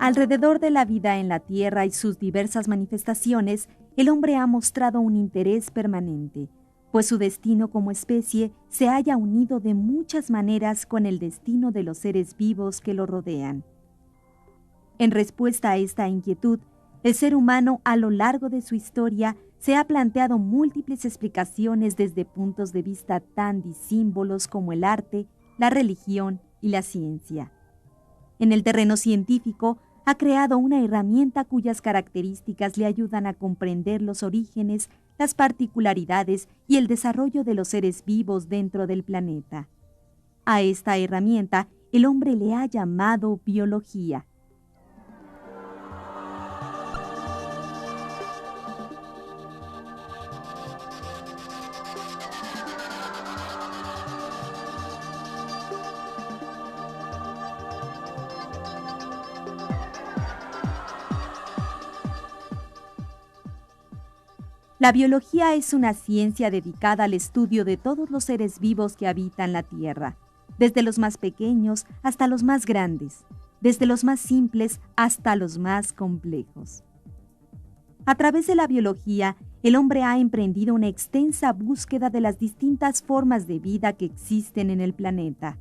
Alrededor de la vida en la Tierra y sus diversas manifestaciones, el hombre ha mostrado un interés permanente, pues su destino como especie se halla unido de muchas maneras con el destino de los seres vivos que lo rodean. En respuesta a esta inquietud, el ser humano a lo largo de su historia se ha planteado múltiples explicaciones desde puntos de vista tan disímbolos como el arte, la religión y la ciencia. En el terreno científico, ha creado una herramienta cuyas características le ayudan a comprender los orígenes, las particularidades y el desarrollo de los seres vivos dentro del planeta. A esta herramienta, el hombre le ha llamado biología. La biología es una ciencia dedicada al estudio de todos los seres vivos que habitan la Tierra, desde los más pequeños hasta los más grandes, desde los más simples hasta los más complejos. A través de la biología, el hombre ha emprendido una extensa búsqueda de las distintas formas de vida que existen en el planeta.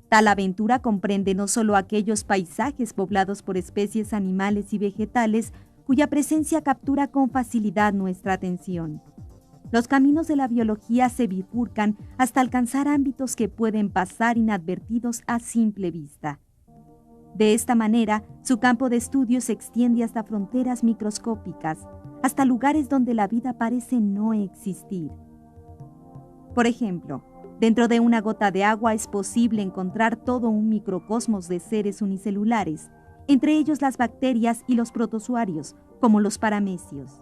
Tal aventura comprende no solo aquellos paisajes poblados por especies animales y vegetales, cuya presencia captura con facilidad nuestra atención. Los caminos de la biología se bifurcan hasta alcanzar ámbitos que pueden pasar inadvertidos a simple vista. De esta manera, su campo de estudio se extiende hasta fronteras microscópicas, hasta lugares donde la vida parece no existir. Por ejemplo, dentro de una gota de agua es posible encontrar todo un microcosmos de seres unicelulares, entre ellos las bacterias y los protozoarios, como los paramecios.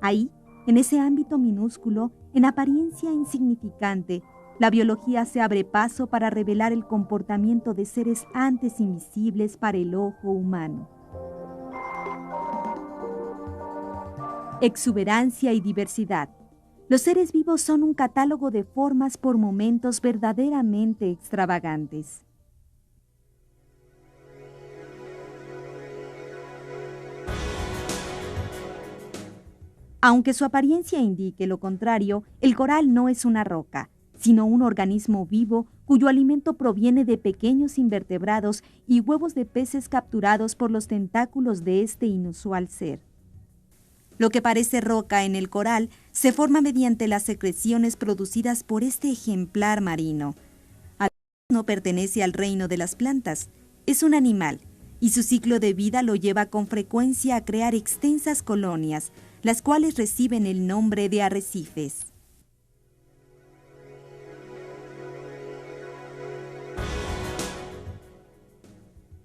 Ahí, en ese ámbito minúsculo, en apariencia insignificante, la biología se abre paso para revelar el comportamiento de seres antes invisibles para el ojo humano. Exuberancia y diversidad. Los seres vivos son un catálogo de formas por momentos verdaderamente extravagantes. Aunque su apariencia indique lo contrario, el coral no es una roca, sino un organismo vivo cuyo alimento proviene de pequeños invertebrados y huevos de peces capturados por los tentáculos de este inusual ser. Lo que parece roca en el coral se forma mediante las secreciones producidas por este ejemplar marino. No pertenece al reino de las plantas, es un animal, y su ciclo de vida lo lleva con frecuencia a crear extensas colonias, las cuales reciben el nombre de arrecifes.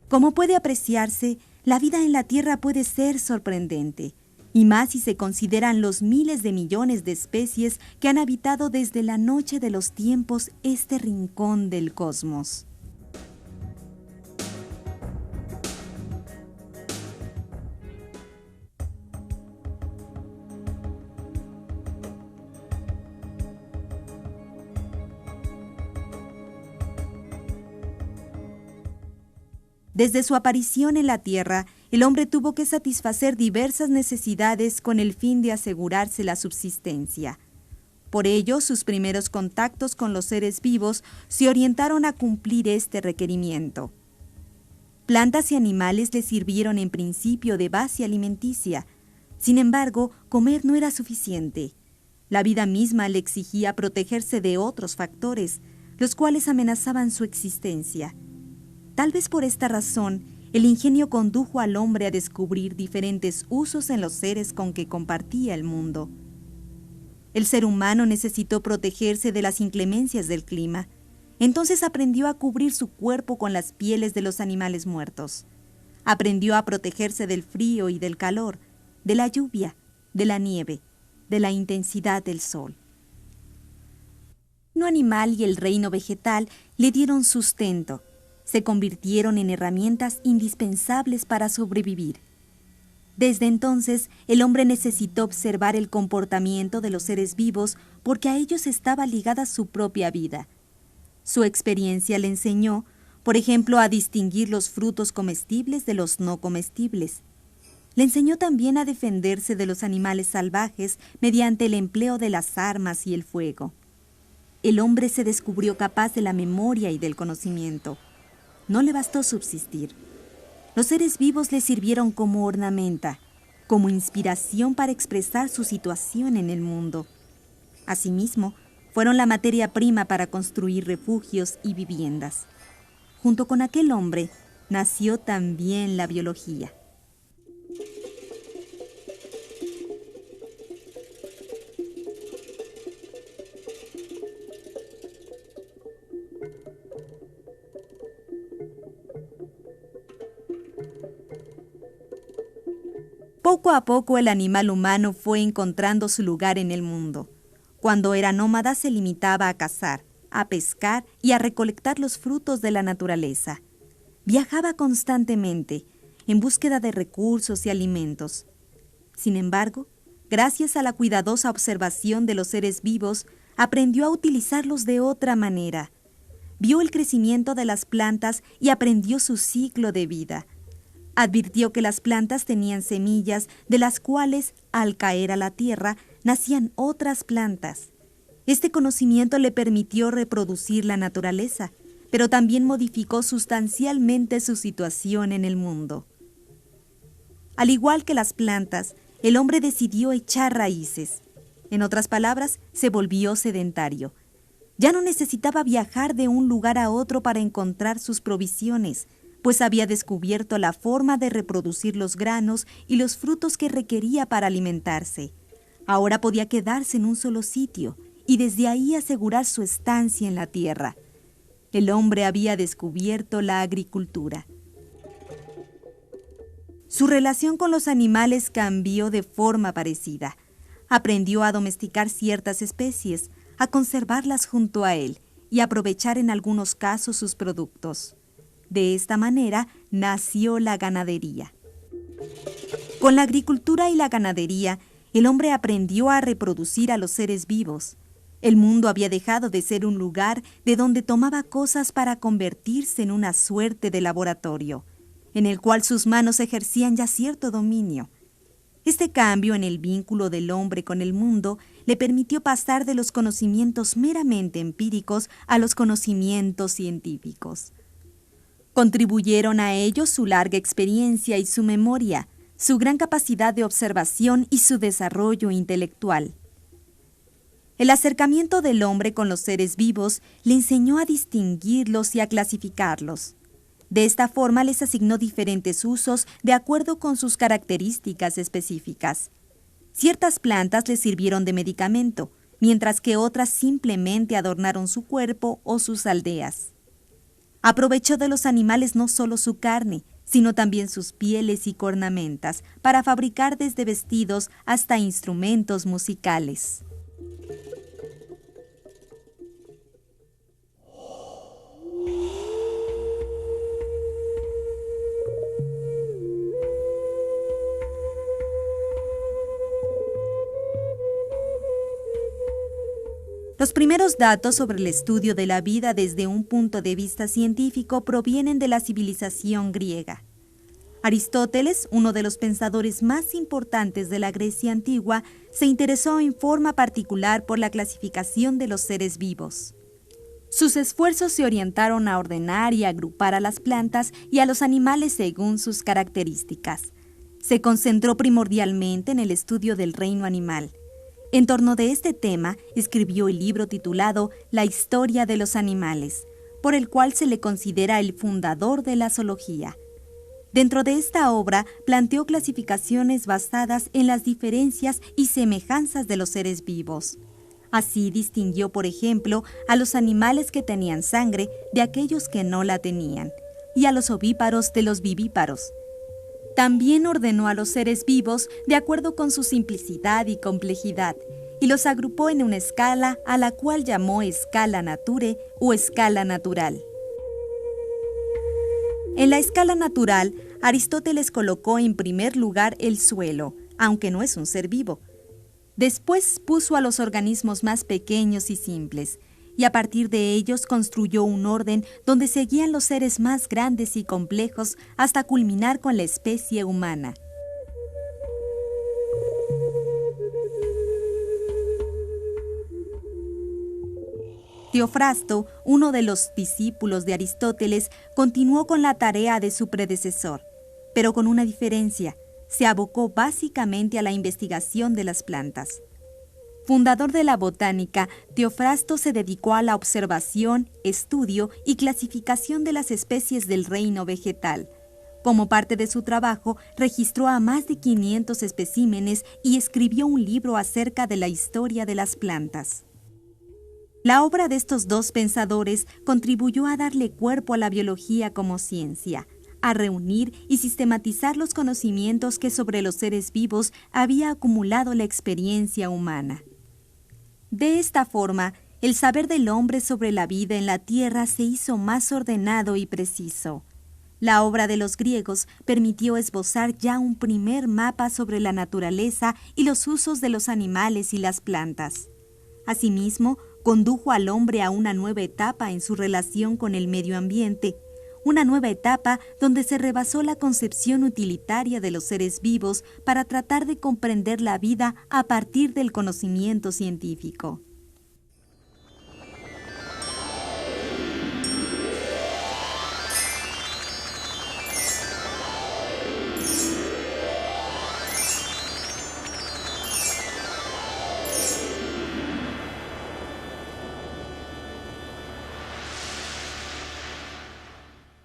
Como puede apreciarse, la vida en la Tierra puede ser sorprendente, y más si se consideran los miles de millones de especies que han habitado desde la noche de los tiempos este rincón del cosmos. Desde su aparición en la Tierra, el hombre tuvo que satisfacer diversas necesidades con el fin de asegurarse la subsistencia. Por ello, sus primeros contactos con los seres vivos se orientaron a cumplir este requerimiento. Plantas y animales le sirvieron en principio de base alimenticia. Sin embargo, comer no era suficiente. La vida misma le exigía protegerse de otros factores, los cuales amenazaban su existencia. Tal vez por esta razón, el ingenio condujo al hombre a descubrir diferentes usos en los seres con que compartía el mundo. El ser humano necesitó protegerse de las inclemencias del clima. Entonces aprendió a cubrir su cuerpo con las pieles de los animales muertos. Aprendió a protegerse del frío y del calor, de la lluvia, de la nieve, de la intensidad del sol. El reino animal y el reino vegetal le dieron sustento. Se convirtieron en herramientas indispensables para sobrevivir. Desde entonces, el hombre necesitó observar el comportamiento de los seres vivos porque a ellos estaba ligada su propia vida. Su experiencia le enseñó, por ejemplo, a distinguir los frutos comestibles de los no comestibles. Le enseñó también a defenderse de los animales salvajes mediante el empleo de las armas y el fuego. El hombre se descubrió capaz de la memoria y del conocimiento. No le bastó subsistir. Los seres vivos le sirvieron como ornamenta, como inspiración para expresar su situación en el mundo. Asimismo, fueron la materia prima para construir refugios y viviendas. Junto con aquel hombre, nació también la biología. Poco a poco el animal humano fue encontrando su lugar en el mundo. Cuando era nómada se limitaba a cazar, a pescar y a recolectar los frutos de la naturaleza. Viajaba constantemente, en búsqueda de recursos y alimentos. Sin embargo, gracias a la cuidadosa observación de los seres vivos, aprendió a utilizarlos de otra manera. Vio el crecimiento de las plantas y aprendió su ciclo de vida. Advirtió que las plantas tenían semillas de las cuales, al caer a la tierra, nacían otras plantas. Este conocimiento le permitió reproducir la naturaleza, pero también modificó sustancialmente su situación en el mundo. Al igual que las plantas, el hombre decidió echar raíces. En otras palabras, se volvió sedentario. Ya no necesitaba viajar de un lugar a otro para encontrar sus provisiones, pues había descubierto la forma de reproducir los granos y los frutos que requería para alimentarse. Ahora podía quedarse en un solo sitio y desde ahí asegurar su estancia en la tierra. El hombre había descubierto la agricultura. Su relación con los animales cambió de forma parecida. Aprendió a domesticar ciertas especies, a conservarlas junto a él y aprovechar en algunos casos sus productos. De esta manera nació la ganadería. Con la agricultura y la ganadería, el hombre aprendió a reproducir a los seres vivos. El mundo había dejado de ser un lugar de donde tomaba cosas para convertirse en una suerte de laboratorio, en el cual sus manos ejercían ya cierto dominio. Este cambio en el vínculo del hombre con el mundo le permitió pasar de los conocimientos meramente empíricos a los conocimientos científicos. Contribuyeron a ello su larga experiencia y su memoria, su gran capacidad de observación y su desarrollo intelectual. El acercamiento del hombre con los seres vivos le enseñó a distinguirlos y a clasificarlos. De esta forma les asignó diferentes usos de acuerdo con sus características específicas. Ciertas plantas les sirvieron de medicamento, mientras que otras simplemente adornaron su cuerpo o sus aldeas. Aprovechó de los animales no solo su carne, sino también sus pieles y cornamentas para fabricar desde vestidos hasta instrumentos musicales. Los primeros datos sobre el estudio de la vida desde un punto de vista científico provienen de la civilización griega. Aristóteles, uno de los pensadores más importantes de la Grecia antigua, se interesó en forma particular por la clasificación de los seres vivos. Sus esfuerzos se orientaron a ordenar y agrupar a las plantas y a los animales según sus características. Se concentró primordialmente en el estudio del reino animal. En torno de este tema, escribió el libro titulado La historia de los animales, por el cual se le considera el fundador de la zoología. Dentro de esta obra, planteó clasificaciones basadas en las diferencias y semejanzas de los seres vivos. Así distinguió, por ejemplo, a los animales que tenían sangre de aquellos que no la tenían, y a los ovíparos de los vivíparos. También ordenó a los seres vivos de acuerdo con su simplicidad y complejidad, y los agrupó en una escala a la cual llamó escala nature o escala natural. En la escala natural, Aristóteles colocó en primer lugar el suelo, aunque no es un ser vivo. Después puso a los organismos más pequeños y simples, y a partir de ellos construyó un orden donde seguían los seres más grandes y complejos hasta culminar con la especie humana. Teofrasto, uno de los discípulos de Aristóteles, continuó con la tarea de su predecesor, pero con una diferencia: se abocó básicamente a la investigación de las plantas. Fundador de la botánica, Teofrasto se dedicó a la observación, estudio y clasificación de las especies del reino vegetal. Como parte de su trabajo, registró a más de 500 especímenes y escribió un libro acerca de la historia de las plantas. La obra de estos dos pensadores contribuyó a darle cuerpo a la biología como ciencia, a reunir y sistematizar los conocimientos que sobre los seres vivos había acumulado la experiencia humana. De esta forma, el saber del hombre sobre la vida en la tierra se hizo más ordenado y preciso. La obra de los griegos permitió esbozar ya un primer mapa sobre la naturaleza y los usos de los animales y las plantas. Asimismo, condujo al hombre a una nueva etapa en su relación con el medio ambiente, una nueva etapa donde se rebasó la concepción utilitaria de los seres vivos para tratar de comprender la vida a partir del conocimiento científico.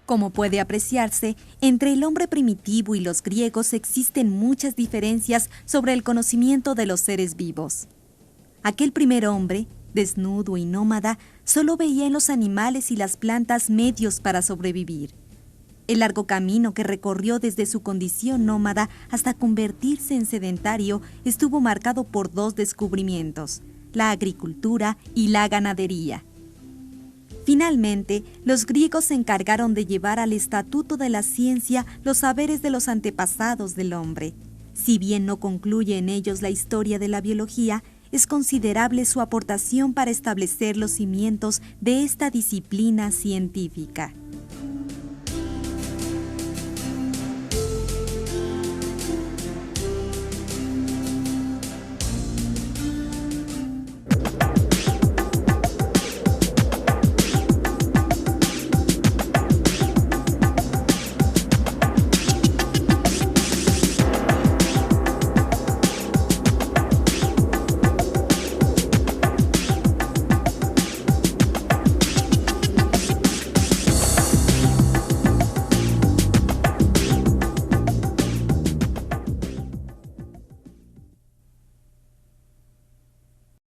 Como puede apreciarse, entre el hombre primitivo y los griegos existen muchas diferencias sobre el conocimiento de los seres vivos. Aquel primer hombre, desnudo y nómada, solo veía en los animales y las plantas medios para sobrevivir. El largo camino que recorrió desde su condición nómada hasta convertirse en sedentario estuvo marcado por dos descubrimientos: la agricultura y la ganadería. Finalmente, los griegos se encargaron de llevar al estatuto de la ciencia los saberes de los antepasados del hombre. Si bien no concluye en ellos la historia de la biología, es considerable su aportación para establecer los cimientos de esta disciplina científica.